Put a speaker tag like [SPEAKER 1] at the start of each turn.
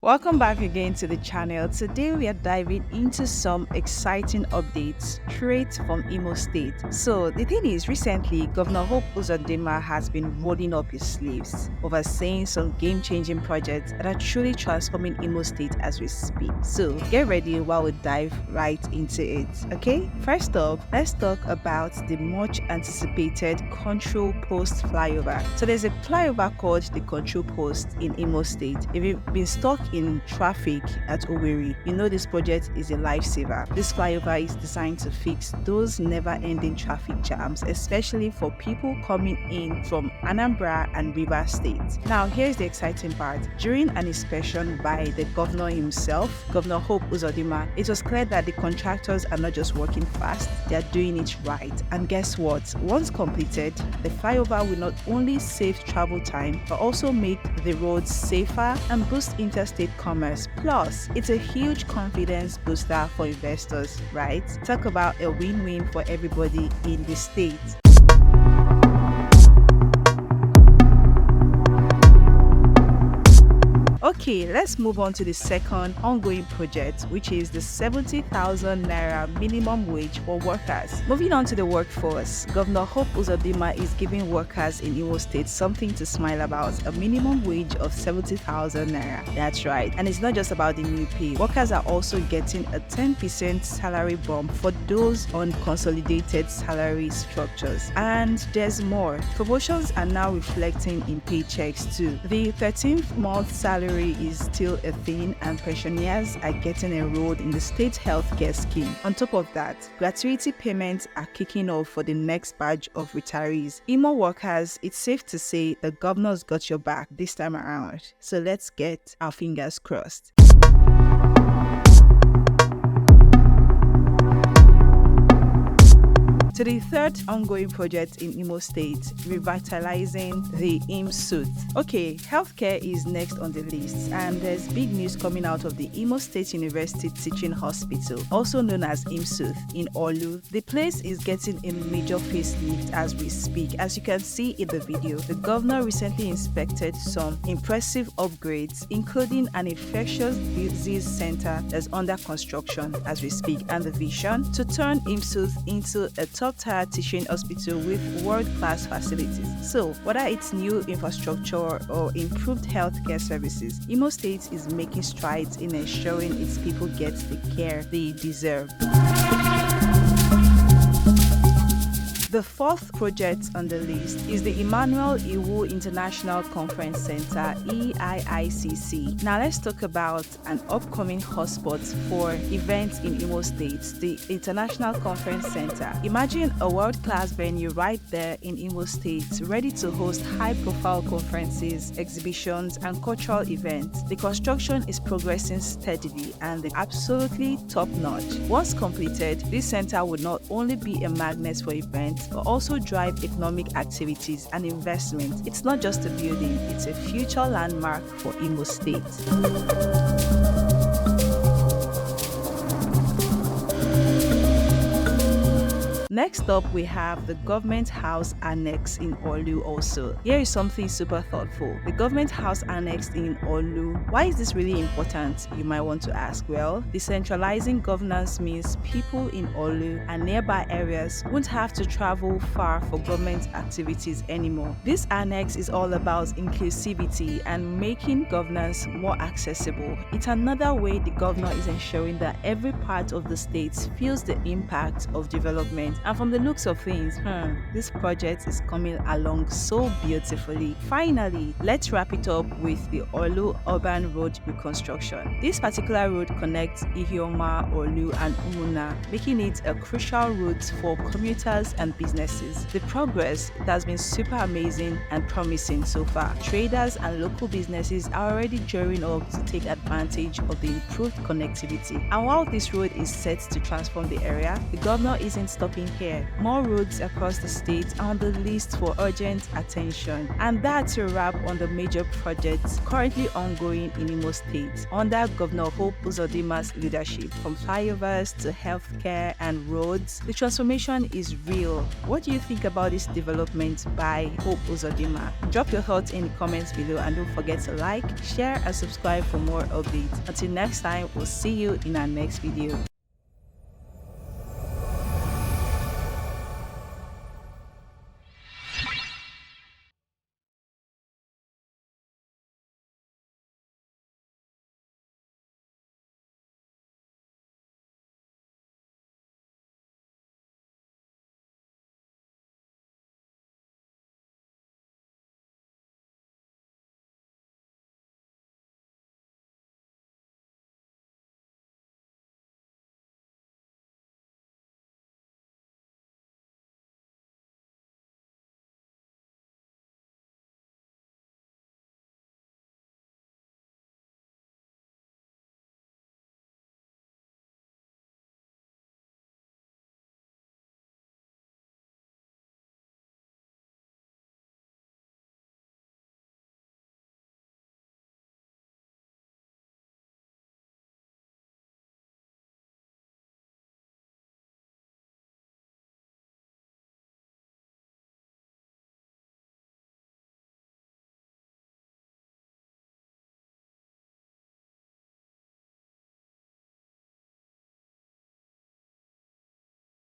[SPEAKER 1] Welcome back again to the channel. Today we are diving into some exciting updates straight from Imo State. So the thing is, recently Governor Hope Uzodimma has been rolling up his sleeves, overseeing some game-changing projects that are truly transforming Imo State as we speak. So get ready while we dive right into it. Okay, first up, let's talk about the much anticipated control post flyover. So there's a flyover called the control post in Imo State. If you've been stuck in traffic at Owerri, you know this project is a lifesaver. This flyover is designed to fix those never-ending traffic jams, especially for people coming in from Anambra and Rivers State. Now, here's the exciting part. During an inspection by the governor himself, Governor Hope Uzodimma, it was clear that the contractors are not just working fast, they are doing it right. And guess what? Once completed, the flyover will not only save travel time, but also make the roads safer and boost interstate commerce. Plus, it's a huge confidence booster for investors, right? Talk about a win-win for everybody in the state. Okay, let's move on to the second ongoing project, which is the 70,000 naira minimum wage for workers. Moving on to the workforce, Governor Hope Uzodimma is giving workers in Imo State something to smile about, a minimum wage of 70,000 naira. That's right. And it's not just about the new pay. Workers are also getting a 10% salary bump for those on consolidated salary structures. And there's more. Promotions are now reflecting in paychecks too. The 13th month salary is still a thing, and pensioners are getting enrolled in the state healthcare scheme. On top of that, gratuity payments are kicking off for the next batch of retirees. Imo workers, it's safe to say the governor's got your back this time around. So let's get our fingers crossed. To the third ongoing project in Imo State, revitalizing the IMSUT. Okay, healthcare is next on the list, and there's big news coming out of the Imo State University Teaching Hospital, also known as IMSUT, in Olu. The place is getting a major facelift as we speak. As you can see in the video, the governor recently inspected some impressive upgrades, including an infectious disease center that's under construction as we speak, and the vision to turn IMSUT into a top-tier teaching hospital with world-class facilities. So, whether it's new infrastructure or improved healthcare services, Imo State is making strides in ensuring its people get the care they deserve. The fourth project on the list is the Emmanuel Iwu International Conference Center, EIICC. Now let's talk about an upcoming hotspot for events in Imo State, the International Conference Center. Imagine a world-class venue right there in Imo State, ready to host high-profile conferences, exhibitions, and cultural events. The construction is progressing steadily and it's absolutely top-notch. Once completed, this center would not only be a magnet for events, but also drive economic activities and investment. It's not just a building, it's a future landmark for Imo State. Next up, we have the Government House Annex in Olu also. Here is something super thoughtful. The Government House Annex in Olu. Why is this really important, you might want to ask? Well, decentralizing governance means people in Olu and nearby areas won't have to travel far for government activities anymore. This annex is all about inclusivity and making governance more accessible. It's another way the governor is ensuring that every part of the state feels the impact of development. And from the looks of things, this project is coming along so beautifully. Finally, let's wrap it up with the Olu Urban Road reconstruction. This particular road connects Ihioma, Olu, and Umuna, making it a crucial route for commuters and businesses. The progress has been super amazing and promising so far. Traders and local businesses are already gearing up to take advantage of the improved connectivity. And while this road is set to transform the area, the governor isn't stopping healthcare. More roads across the state are on the list for urgent attention. And that's a wrap on the major projects currently ongoing in Imo State under Governor Hope Uzodimma's leadership. From flyovers to healthcare and roads, the transformation is real. What do you think about this development by Hope Uzodimma? Drop your thoughts in the comments below and don't forget to like, share and subscribe for more updates. Until next time, we'll see you in our next video.